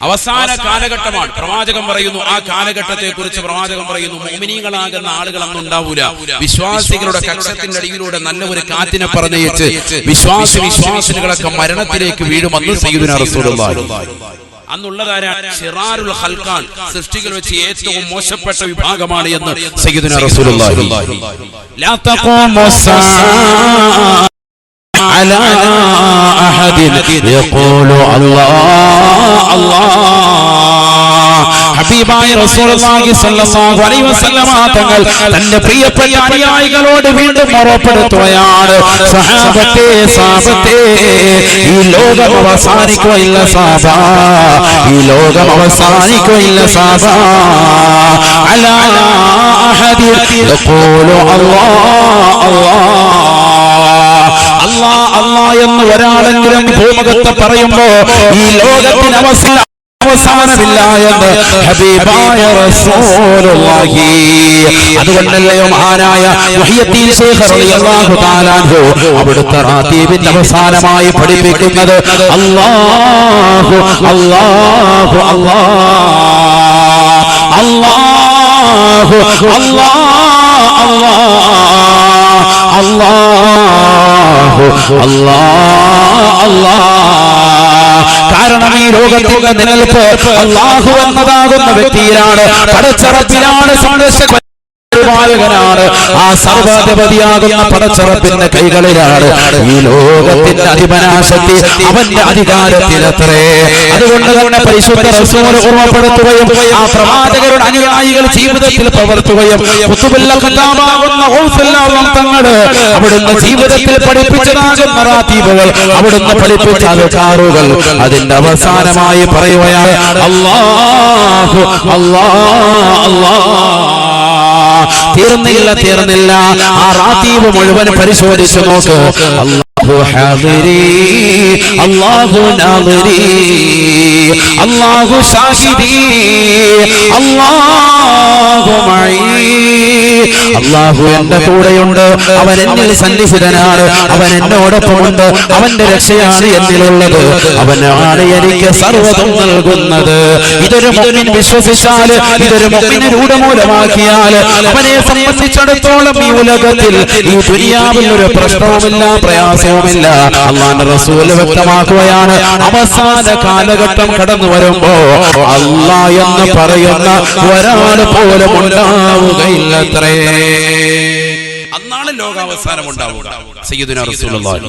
അവസാന കാലഘട്ടമാണ്. പ്രവാചകൻ പറയുന്നു, ആ കാലഘട്ടത്തെ കുറിച്ച് പ്രവാചകൻ പറയുന്നു, മുഅ്മിനീങ്ങളാകുന്ന ആളുകളൊന്നും ഉണ്ടാവൂല. വിശ്വാസികളുടെ കക്ഷത്തിന്റെ അടിയിലൂടെ നല്ല ഒരു കാറ്റിനെ പറഞ്ഞയച്ച് വിശ്വാസികളൊക്കെ മരണത്തിലേക്ക് വീഴുമെന്ന് സയ്യിദുനാ റസൂലുള്ളാഹി. അന്നുള്ളതാരാണ്? ശിറാറുൽ ഖൽഖാൻ, സൃഷ്ടികൾ വെച്ച് ഏറ്റവും മോശപ്പെട്ട വിഭാഗമാണ് എന്ന് സയ്യിദുനാ റസൂലുള്ളാഹി. ലാ തഖൂമു الساعة على أحد يقول الله الله. ഹബീബായ റസൂലുള്ളാഹി സ്വല്ലല്ലാഹു അലൈഹി വസല്ലമ തങ്ങൾ തന്റെ പ്രിയപ്പെട്ട അനുയായികളോട് വീണ്ടും ഓർമ്മപ്പെടുത്തുകയാണ്, സഹാബത്തെ സഹാബത്തെ, ഈ ലോകം അവസാനിക്കുകയില്ല സഹാബ, ഈ ലോകം അവസാനിക്കുകയില്ല സഹാബ. അലാ അഹദി യഖൂലു അല്ലാഹ് അല്ലാഹ് അല്ലാഹ് അല്ലാഹ് എന്ന് ഒരാളെങ്കിലും ഭൂമുഖത്ത് പറയുമ്പോ ഈ ലോകത്തിന് അവസാനമില്ല എന്ന് ഹബീബായ റസൂലുള്ളാഹി. അതുകൊണ്ടല്ലയോ മഹാനായ മുഹയ്യിദ്ദീൻ ശൈഖ് റളിയല്ലാഹു തആല അൻഹു അവിടുത്തെ റാത്തീബിന്റെ അവസാനമായി പഠിപ്പിക്കുന്നത് അല്ലാഹു അല്ലാഹു അല്ലാഹ് അല്ലാഹു അല്ലാഹു അല്ലാഹ് അല്ലാഹ്. കാരണം ഈ ലോകത്തിന്റെ നിലനിൽപ്പ് അല്ലാഹു എന്നതാകുന്ന വ്യക്തിയിലാണ്, പടച്ചറപ്പിലാണ്, സംരക്ഷകനാണ്. ആ സർവാധിപതിയാകുന്ന പടച്ചറപ്പിന്റെ കൈകളിലാണ്. ഈ ലോകത്തിന്റെ അധിപനാശക്തി അവന്റെ അധികാരത്തിലത്രേ. അതുകൊണ്ട് തന്നെ പരിശുദ്ധ റസൂൽ ഓർമ്മപ്പെടുത്തുകയും ആ പ്രവാചകരുടെ അനുയായികൾ ജീവിതത്തിൽ പകർത്തുകയും തങ്ങള് അവിടുന്ന് ജീവിതത്തിൽ പഠിപ്പിച്ചതാകുന്ന റാത്തീബുകൾ, അവിടുന്ന് പഠിപ്പിച്ച അദ്കാറുകൾ അതിന്റെ അവസാനമായി പറയുകയാണ് അല്ലാഹു അല്ലാഹ് അല്ലാഹ്. തീർന്നില്ല. ആ റാത്തീബ് മുഴുവൻ പരിശോധിച്ചു നോക്ക്. അല്ലാഹു ഹാദിരി, അല്ലാഹു നാദിരി, അല്ലാഹു ഷാഹിദി, അല്ലാഹു മഈ. അല്ലാഹു എന്റെ കൂടെയുണ്ട്, അവൻ എന്നിൽ സന്നിഹിതനാണ്, അവൻ എന്നോടൊപ്പമുണ്ട്, അവന്റെ രക്ഷയാണ് എന്നിലുള്ളത്, അവനാണ് എനിക്ക് സർവ്വതും നൽകുന്നത്. ഇതൊരു മുഅ്മിൻ വിശ്വസിച്ചാൽ, ഇതൊരു മുഅ്മിനെ രൂഢമൂലമാക്കിയാൽ അവനെ സംബന്ധിച്ചിടത്തോളം ഈ ഉലകത്തിൽ, ഈ ദുനിയാവിൽ ഒരു പ്രശ്നവുമില്ല, പ്രയാസവുമില്ല. അല്ലാഹുവിന്റെ റസൂൽ വ്യക്തമാക്കുകയാണ്, അവസാന കാലഘട്ടം കടന്നു വരുമ്പോ അല്ലാഹ് എന്ന് പറയുന്ന ഒരാൾ പോലും ഉണ്ടാവുകയില്ലത്രേ. അന്നാണ് ലോകാവസാനം ഉണ്ടാവുക. സയ്യിദുനാ റസൂലുള്ളാഹി.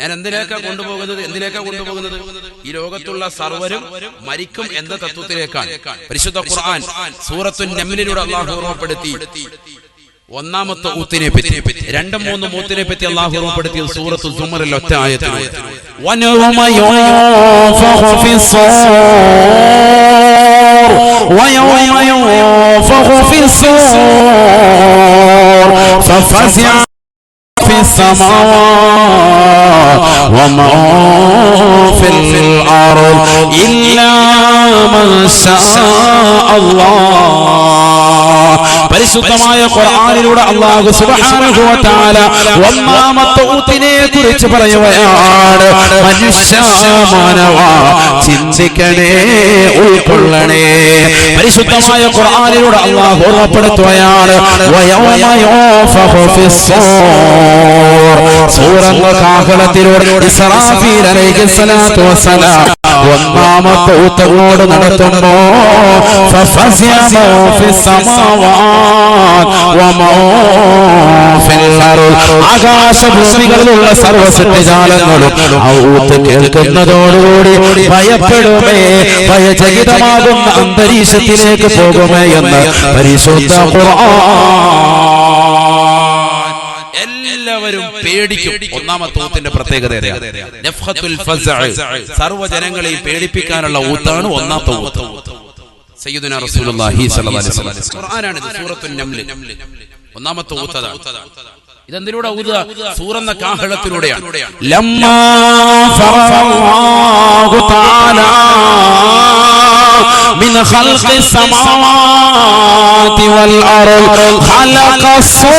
ഞാൻ എന്തിലേക്കാ കൊണ്ടുപോകുന്നത്? ഈ ലോകത്തുള്ള സർവരും മരിക്കും എന്ന തത്വത്തിലേക്കാണ്. പരിശുദ്ധ ഖുർആൻ സൂറത്തുൻ നംലിലൂടെ അല്ലാഹു ഓർമ്മപ്പെടുത്തി ഒന്നാമത്തെ ഊത്തിനെ പറ്റി, രണ്ടും മൂന്നും ഊത്തിനെ പറ്റി അല്ലാഹു ഓർമ്മപ്പെടുത്തിയത് സൂറത്തു സുമറിൽ ഒറ്റ ആയത്തിലാണ്. വനൗമ യുൻഫഖു ഫിസ്സൂർ വയൗമ യുൻഫഖു ഫിസ്സൂർ ഫഫസിഅ في السماوات وما في الأرض إلا من شاء الله. പരിശുദ്ധമായ ഖുർആനിലൂടെ അല്ലാഹു സുബ്ഹാനഹു വ തആല ഒന്നാമത്തെ ഊത്തിനെ കുറിച്ച് പറയുകയാണ്. മനുഷ്യ മാനവ ചിന്തിക്കണേ, ഉൾക്കൊള്ളണേ. പരിശുദ്ധമായ ഖുർആനിലൂടെ അല്ലാഹു ഓർമ്മപ്പെടുത്തുകയാണ് വയൗമ യുൻഫഖു ഫിസ്സൂർ. സൂറത്തുൽ കാഹളത്തിലൂടെ ഇസ്രാഫീൽ അലൈഹിസ്സലാത്തു വസ്സലാം ഒന്നാമത്തെ ഊത്തോട് നടത്തുമ്പോ ഫഫസിഅ മാ ഫിസ്സമാവാത് വമാ ഫിൽ അർദ്. ആകാശഭൂമികളിലുള്ള സർവ്വ സൃഷ്ടിജാലങ്ങളും ആ ഊത്ത് കേൾക്കുന്നതോടുകൂടി ഭയപ്പെടുമേ, ഭയചകിതമാകുന്ന അന്തരീക്ഷത്തിലേക്ക് പോകുമേ എന്ന് പരിശുദ്ധ ഖുർആൻ. എല്ലാവരും പേടിക്കും. ഒന്നാമത്തെ ഊത്തിന്റെ പ്രത്യേകത നഫ്ഖത്തുൽ ഫസ്അ, സർവ്വജനങ്ങളെയും പേടിപ്പിക്കാനുള്ള ഊത്താണ് ഒന്നാമത്തെ ഊത്ത്. സയ്യിദുനാ റസൂലുള്ളാഹി സ്വല്ലല്ലാഹു അലൈഹി വസല്ലം ഖുർആനാണ് ഇത്. സൂറത്തുൻ നംൽ ഒന്നാമത്തെ ഊത്തതാണ്. ഇതെന്തിലൂടെ ഊതുക? സൂറന്ന കാഹളത്തിലൂടെയാണ്. ലമ്മാ ഫറഅല്ലാഹു തആല മിൻ ഖൽഖിസ് സമാവാതി വൽ അർദ് ഖലഖസ്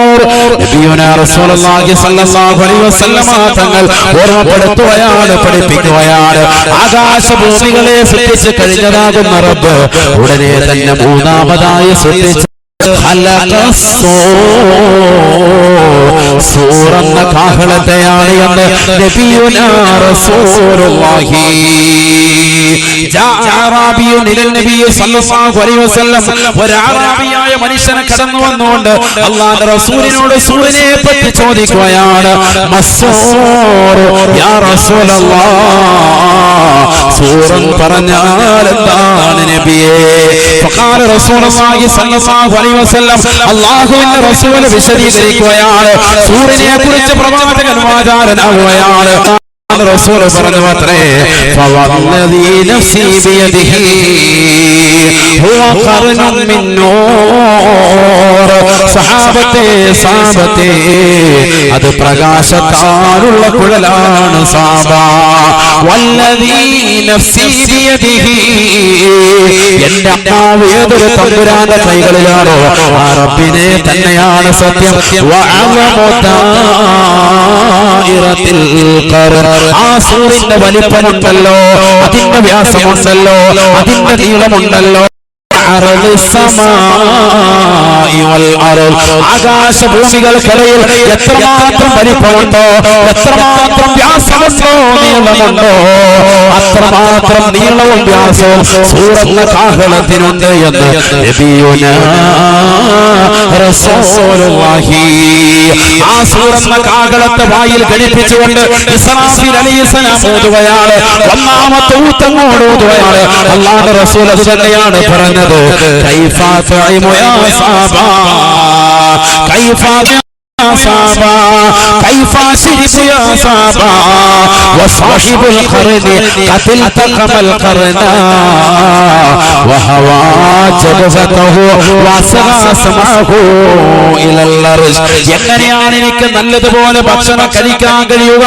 സൂർ നബിയുനാ റസൂലുള്ളാഹി സ്വല്ലല്ലാഹു അലൈഹി വസല്ലമ തങ്ങൾ ഓർമ്മപ്പെടുത്തുകയാണ്, പഠിപ്പിക്കുകയാണ്. ആകാശഭൂമികളെ സൃഷ്ടിച്ച് കഴിഞ്ഞതാകുന്ന റബ്ബ് ഉടനെ തന്നെ മൂന്നാമതായി സൃഷ്ടിച്ച സൂറെന്ന കാഹളത്തെയാണ് എന്ന് നബിയുനാ റസൂലുള്ളാഹി. ഒരാറാബിയായ മനുഷ്യനെ കടന്നു വന്നുകൊണ്ട് അല്ലാഹുവിന്റെ റസൂലിനോട് സൂറിനെ പറ്റി ചോദിക്കുകയാണ്. യാ റസൂലല്ലാഹ്, സൂറൻ പറഞ്ഞാൽ എന്താണ് നബിയേ? ഫഖാല റസൂലുള്ളാഹി സ്വല്ലല്ലാഹു അലൈഹി വസല്ലം, അല്ലാഹുവിന്റെ റസൂൽ വിശദീകരിക്കുകയാണ്. സൂറിനെ കുറിച്ച് പ്രവാചകൻ വാചാലനാവുകയാണ്. റസൂൽ പറഞ്ഞുവത്രേ, ഫവല്ലദീ നഫ്സി ബിയദിഹി ഹുവ ഖർനുൻ മിൻ നൂർ. സഹാബത്തെ അത് പ്രകാശത്താലുള്ള കുഴലാണ് സാബ. വല്ലദീ നഫ്സി ബിയദിഹി, എന്റെ ആത്മാവ് ഏതൊരു തമ്പുരാന്റെ കൈകളിലാണോ ആ റബ്ബിനെ തന്നെയാണ് സത്യം. വഅലമു ദാഇറത്തിൽ ഖർർ, ആ സൂറിന്റെ വലിപ്പമുണ്ടല്ലോ, അതിന്റെ വ്യാസമുണ്ടല്ലോ, അതിന്റെ നീളമുണ്ടല്ലോ. ആകാശഭൂമികൾക്കിടയിൽ എത്രമാത്രം വലിപ്പമുണ്ടോ, എത്രമാത്രം വ്യാസമുണ്ടോ, നീളമുണ്ടോ, അത്രമാത്രം നീളവും വ്യാസവും സൂറെന്ന കാഹളത്തിനുണ്ട് എന്ന് നബിയുനാ റസൂലുള്ളാഹി. ആ സൂറെന്ന കാഹളത്തെ വായിൽ ഘടിപ്പിച്ചുകൊണ്ട് ഇസ്രാഫീൽ അലൈഹിസ്സലാം ഓതുകയാണ്. ഒന്നാമത്തെ ഊത്തങ്ങോട് ഓതുകയാണ്. അല്ലാഹുവിന്റെ റസൂൽ അത് തന്നെയാണ് പറഞ്ഞത്. كيف تعيم يا صابا كيف صابا كيف شرب يا صابا وصاحب القرن قد التقم القرنا وهوى جبهته واسغى سمعه الى الارش. എങ്ങനെയാണ് എനിക്ക് നല്ലതുപോലെ ഭക്ഷണം കഴിക്കാൻ കഴിയുക?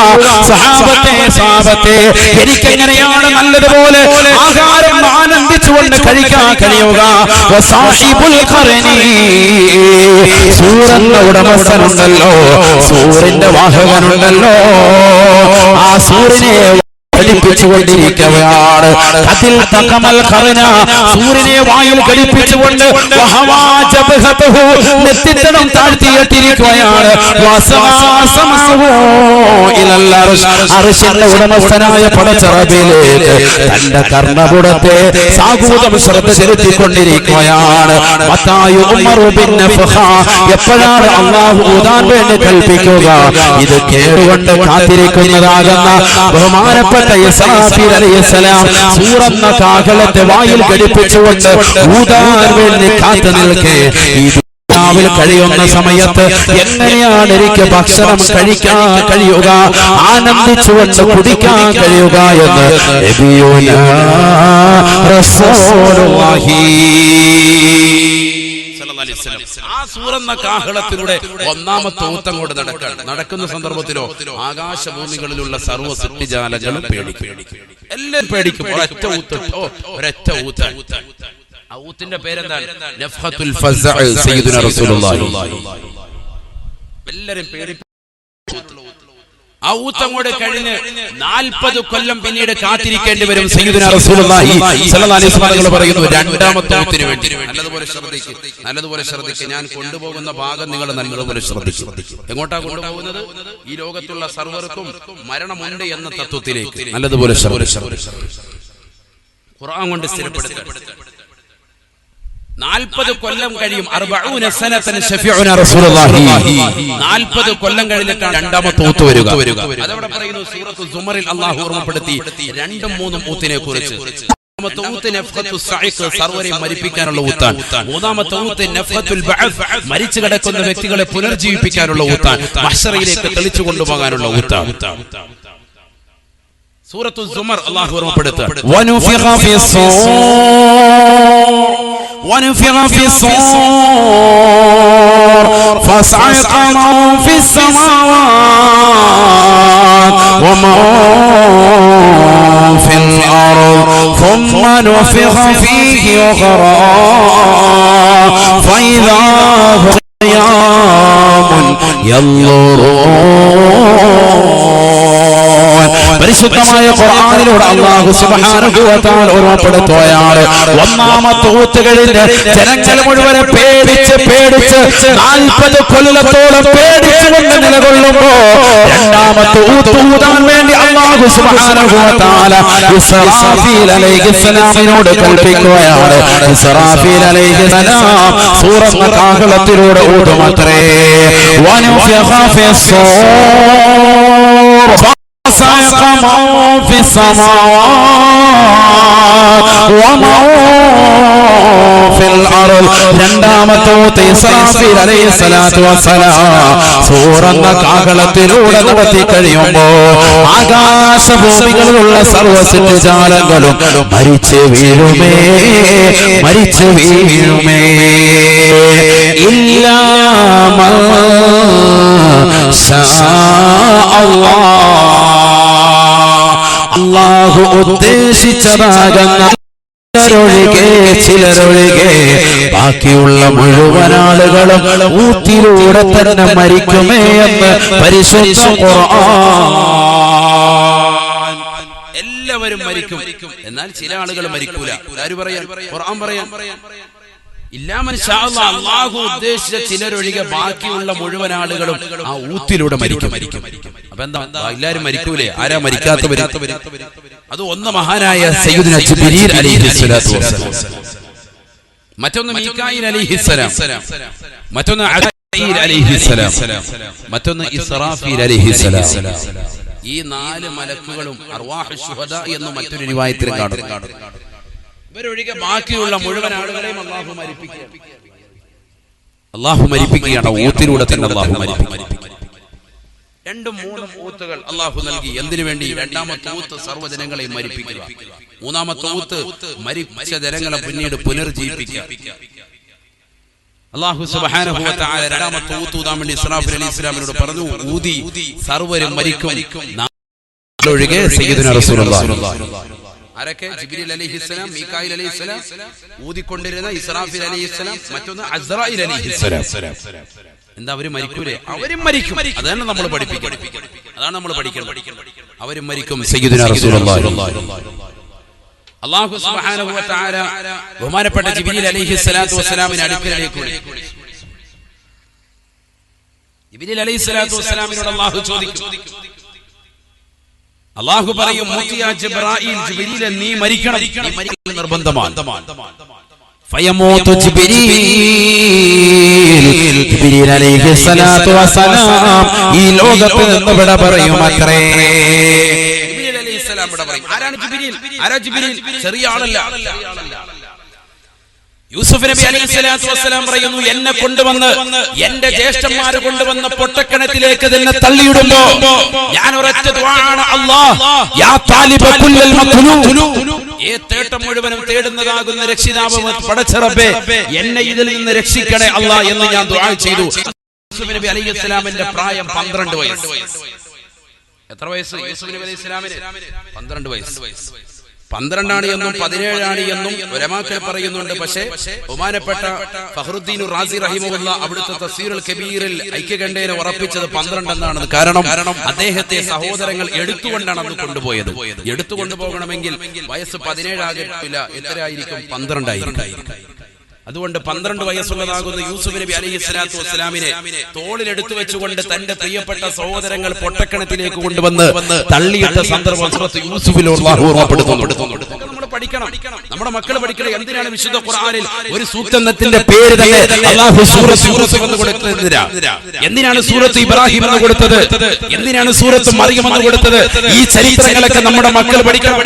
സഹാബത്തെ എനിക്കെങ്ങനെയാണ് നല്ലതുപോലെ ആഹാരം ആനന്ദിച്ചുകൊണ്ട് കഴിക്കാൻ കഴിയുക? വസാഹിബുൽ ഖർനി, സൂറന്റെ ഉടമസ്ഥനുണ്ടല്ലോ, സൂറിന്റെ വാഹകനുണ്ടല്ലോ, ആ സൂറിനെ ഘടിപ്പിച്ചുകൊണ്ടിരിക്കുകയാണ്. അതിൽ തഖമൽ ഖർന, സൂര്യനെ വായിൽ ഘടിപ്പിച്ചുകൊണ്ട് നെറ്റിത്തടം താഴ്ത്തിയിട്ടിരിക്കുകയാണ്. അർശിന്റെ ഉടമസ്ഥനായ പടച്ചറബിലേക്ക് തന്റെ കർണപുടത്തെ സാഗൂതം ശ്രദ്ധ ചെലുത്തിക്കൊണ്ടിരിക്കുകയാണ്. എപ്പോഴാണ് അല്ലാഹു ഊതാൻ വേണ്ടി കൽപ്പിക്കുക? ഇത് കേടുകൊണ്ട് കാത്തിരിക്കുന്നതാകുന്ന ബഹുമാനപ്പെട്ട ഇസ്രാഫീൽ അലൈഹിസ്സലാം സൂറെന്ന കാഹളത്തെ വായിൽ ഘടിപ്പിച്ചുകൊണ്ട് ഊതാൻ വേണ്ടി കാത്തു നിൽക്കെ ഈ ദുനിയാവിൽ കഴിയുന്ന സമയത്ത് എങ്ങനെയാണ് എനിക്ക് ഭക്ഷണം കഴിക്കാൻ കഴിയുക, ആനന്ദിച്ചുകൊണ്ട് കുടിക്കാൻ കഴിയുക എന്ന് നബിയുനാ റസൂലുള്ളാഹി. ആ സൂറെന്ന കാഹളത്തിലൂടെ ഒന്നാമത്തെ ഊത്തം കൊണ്ട് നടക്കുന്ന സന്ദർഭത്തിലോ ആകാശഭൂമികളിലുള്ള സർവ്വ സൃഷ്ടിജാലങ്ങളും പേടിക്കും, എല്ലാവരും പേടിക്കും. ഒരൊറ്റ ഊത്ത്. ആ ഊത്തിന്റെ പേരെന്താണ്? നഫ്ഖത്തുൽ ഫസ്അ സയ്യിദുനാ റസൂലുള്ളാഹി. എല്ലാവരും പേടിക്കും. ആ ഊത്തങ്ങോട് കഴിഞ്ഞ് 40 കൊല്ലം പിന്നീട് കാത്തിരിക്കേണ്ടി വരും. സയ്യിദുനാ റസൂലുള്ളാഹി സ്വല്ലല്ലാഹു അലൈഹി വസല്ലം പറയുന്നു, രണ്ടാമത്തെ ഊത്തിന് വേണ്ടി നല്ലതുപോലെ ശ്രദ്ധിക്കുക. ഞാൻ കൊണ്ടുപോകുന്ന ഭാഗം നിങ്ങൾ നല്ലതുപോലെ ശ്രദ്ധിക്കും. എങ്ങോട്ടാ കൊണ്ടുപോകുന്നത്? ഈ ലോകത്തുള്ള സർവ്വർക്കും മരണമുണ്ട് എന്ന തത്വത്തിലേക്ക് നല്ലതുപോലെ ഖുർആൻ കൊണ്ട് സ്ഥിരപ്പെടുത്തുക. 40 കൊല്ലം കഴിയും. 40 സനതൻ ശഫീഉനാ റസൂലുള്ളാഹി. 40 കൊല്ലം കഴിഞ്ഞിട്ടാണ് രണ്ടാമത്തെ ഊത്ത് വരിക. അതവിടെ പറയുന്നു സൂറത്തു സുമറിൽ അല്ലാഹു ഓർമ്മപ്പെടുത്തി 2ഉം 3ഉം ഊത്തിനെ കുറിച്ച്. മൂന്നാമത്തെ ഊത്ത് നഫ്ഖത്തുസ് സഈഖ്, സർവ്വരെയും മരിപ്പിക്കാനുള്ള ഊത്താണ്. മൂന്നാമത്തെ ഊത്ത് നഫ്ഖത്തുൽ ബഅസ്, മരിച്ചു കിടക്കുന്ന വ്യക്തികളെ പുനർജീവിപ്പിക്കാനുള്ള ഊത്താണ്. മഹ്ശറിലേക്ക് തെളിച്ചു കൊണ്ടുപോകാനുള്ള ഊത്താണ്. സൂറത്തു സുമർ അല്ലാഹു ഓർമ്മപ്പെടുത്തുക. വനുഫിഖ ഫിസ്സൂർ ഫസഅഖ മൻ ഫിസ്സമാവാത് വമൻ ഫിൽ അർദ് ثم نفخ فيه أخرى فإذا هم قيام പരിശുദ്ധമായ ഖുർആനിലൂടെ അല്ലാഹു സുബ്ഹാനഹു വ തആല ഓർമ്മപ്പെടുത്തുകയാണ്. ഒന്നാമത്തെ ഊത്ത് കഴിഞ്ഞ് ജനങ്ങൾ മുഴുവൻ പേടിച്ച് 40 കൊല്ലത്തോളം പേടിച്ചുകൊണ്ട് നിലകൊള്ളുമ്പോ രണ്ടാമത്തെ ഊത്ത് ഊതാൻ വേണ്ടി അല്ലാഹു സുബ്ഹാനഹു വ തആല ഇസ്രാഫീൽ അലൈഹിസ്സലാമിനോട് കൽപ്പിക്കുകയാണ്. ഇസ്രാഫീൽ അലൈഹിസ്സലാം സൂറത്ത് കാഹളത്തിലൂടെ ഊതുമത്രേ. വനഫഖ ഫിസ്സൂർ صعق من في السماوات ومن في الأرض. രണ്ടാമത്തെ ഇസ്രാഫീൽ അലൈഹിസ്സലാത്തു വസ്സലാം സൂറന്ന കാഹളത്തിലൂടെ നടത്തി കഴിയുമ്പോൾ ആകാശഭൂമികളിലുള്ള സർവ്വ സൃഷ്ടിജാലങ്ങളും മരിച്ചു വീഴുമേ ഇല്ലാ മൻ ശാ അല്ലാഹു ഉദ്ദേശിച്ചതാകുന്ന ചിലരൊഴികെ ബാക്കിയുള്ള മുഴുവൻ ആളുകളും ഊത്തിലൂടെ തന്നെ മരിക്കുമേ എന്ന് പരിശുദ്ധ ഖുർആൻ. എല്ലാവരും മരിക്കും, എന്നാൽ ചില ആളുകൾ മരിക്കൂല. ആര് പറയാൻ? ഖുർആൻ പറയാൻ. അല്ലാഹു ഉദ്ദേശിച്ച ചിലരൊഴികെ ബാക്കിയുള്ള മുഴുവൻ ആളുകളും ആ ഊത്തിലൂടെ മരിക്കും. അപ്പൊ എന്താ, എല്ലാരും മരിക്കൂലേ? ആരാ മരിക്കാത്തവര്? അത് ഒന്ന് മഹാനായ സയ്യിദുന ജിബ്രീൽ അലൈഹിസ്സലാത്തു വസ്സലാം, മറ്റൊന്ന് മീകായിൽ അലൈഹിസ്സലാം, മറ്റൊന്ന് അസീൽ അലൈഹിസ്സലാം, മറ്റൊന്ന് ഇസ്രാഫീൽ അലൈഹിസ്സലാം. ഈ 4 മലക്കുകളും അർവാഹു ശുഹദാ എന്ന് മറ്റൊരു റിവായത്തിൽ കാണുന്നു. ഇവരൊഴികെ ബാക്കിയുള്ള മുഴുവൻ ആളുകളെയും അല്ലാഹു മരിപ്പിക്കുകയാണ്. ഊത്തിലൂടെ തന്നെ അല്ലാഹു മരിപ്പിക്കും. 2-3 ഊത്തുകൾ അല്ലാഹു നൽകി. എന്തിനു വേണ്ടി? രണ്ടാമത്തെ ഊത്ത് സർവ്വജനങ്ങളെയും മരിപ്പിക്കുക. മൂന്നാമത്തെ ഊത്ത് മരിച്ച ജനങ്ങളെ പിന്നീട് പുനർജീവിപ്പിക്കുക. അല്ലാഹു സുബ്ഹാനഹു വ തആല രണ്ടാമത്തെ ഊത്ത് ഊതാൻ വേണ്ടി ഇസ്രാഫീൽ അലൈഹിസ്സലാമിനോട് പറഞ്ഞു, ഊതി സർവ്വരും മരിക്കും ഒഴികെ സയ്യിദുനാ റസൂലുള്ളാഹി. ആരൊക്കെ? ജിബ്രീൽ അലൈഹിസ്സലാം, മീകായിൽ അലൈഹിസ്സലാം, ഊതിക്കൊണ്ടിരുന്ന ഇസ്രാഫീൽ അലൈഹിസ്സലാം, മറ്റൊന്ന് അസ്റായീൽ അലൈഹിസ്സലാം. എന്താ, അവര് മരിക്കൂലേ? അവരും മരിക്കും. അതാണ് നമ്മൾ പഠിപ്പിക്കുന്നത്. അവരും മരിക്കും. സയ്യിദുനാ റസൂലുള്ളാഹി. അല്ലാഹു സുബ്ഹാനഹു വ തആല ബഹുമാനപ്പെട്ട ജിബ്രീൽ അലൈഹിസ്സലാത്തു വസ്സലാമിനെ അടുക്കലേക്ക് വിളിച്ചു. ജിബ്രീൽ അലൈഹിസ്സലാത്തു വസ്സലാമിനോട് അല്ലാഹു ചോദിക്കും. അല്ലാഹു പറയും, മുത്തിയ ജിബ്രായീൽ, ജിബ്രീൽ നീ മരിക്കണം, നീ മരിക്കൽ നിർബന്ധമാണ്. ഫയമൂതു ജിബ്രീൽ അലൈഹിസ്സലാത്തു വസ്സലാം ഈ ലോകത്ത് നിന്ന് വിട പറയും അത്രേ. ജിബ്രീൽ അലൈഹിസ്സലാം വിട പറയും. ആരാണ് ജിബ്രീൽ? ചെറിയ ആളല്ല. യൂസുഫ് നബി അലൈഹിസ്സലാത്തു വസ്സലാം പറയുന്നു, എന്നെ കൊണ്ടുവന്ന് എന്റെ ജ്യേഷ്ഠന്മാര് കൊണ്ടുവന്ന പൊട്ടക്കിണറ്റിലേക്ക് തന്നെ തള്ളിയിടുമ്പോ ഞാൻ ഒരൊറ്റ ദുആണ്, അല്ലാഹ് യാ താലിബ കുല്ലൽ മത്ലൂബ്, ഈ തേട്ടം മുഴുവനും തേടുന്നതാകുന്ന രക്ഷിതാവ് പടച്ച റബ്ബേ, എന്നെ ഇതിൽ നിന്ന് രക്ഷിക്കണേ അല്ലാഹ് എന്ന് ഞാൻ ദുആ ചെയ്തു. യൂസുഫ് നബി അലൈഹിസ്സലാമിന്റെ പ്രായം 12 വയസ്സ്. എത്ര വയസ്സ് യൂസുഫ് നബി അലൈഹിസ്സലാമിന്? 12 വയസ്സ്. 12 ആണ് എന്നും 17 ആണ് എന്നും ഉലമാക്കൾ പറയുന്നുണ്ട്. പക്ഷേ ബഹുമാനപ്പെട്ട ഫഖ്റുദ്ദീൻ റാസി റഹിമഹുല്ലാ അവിടുത്തെ തഫ്സീറുൽ കബീറിൽ ഐക്യകണ്ഠേന ഉറപ്പിച്ചത് 12 എന്നാണ്. കാരണം അദ്ദേഹത്തെ സഹോദരങ്ങൾ എടുത്തുകൊണ്ടാണ് അന്ന് കൊണ്ടുപോയത്. എടുത്തുകൊണ്ടുപോകണമെങ്കിൽ വയസ്സ് 17 ആകില്ല. എത്രയായിരിക്കും? 12 ആയിരിക്കും. അതുകൊണ്ട് 12 വയസ്സുള്ളതാകുന്ന യൂസുഫ് നബി അലൈഹിസ്സലാത്തു വസ്സലാമിനെ തോളിലെടുത്തു വെച്ചുകൊണ്ട് തന്റെ പ്രിയപ്പെട്ട സഹോദരങ്ങൾ പൊട്ടക്കിണറ്റിലേക്ക് കൊണ്ടുവന്ന് തള്ളിയിട്ട സന്ദർഭം സൂറത്ത് യൂസുഫിൽ അല്ലാഹു ഓർമ്മപ്പെടുത്തുന്നു. നമ്മൾ പഠിക്കണം, നമ്മുടെ മക്കൾ പഠിക്കണം. എന്തിനാണ് വിശുദ്ധ ഖുർആനിൽ ഒരു സൂക്തത്തിന്റെ പേര് തന്നെ അല്ലാഹു സൂറത്ത് യൂസുഫ് എന്ന് കൊടുത്തത്? എന്തിനാണ് സൂറത്ത് ഇബ്രാഹിം എന്ന് കൊടുത്തത്? എന്തിനാണ് സൂറത്ത് മറിയം എന്ന് കൊടുത്തത്? ഈ ചരിത്രങ്ങളൊക്കെ നമ്മുടെ മക്കൾ പഠിക്കണം.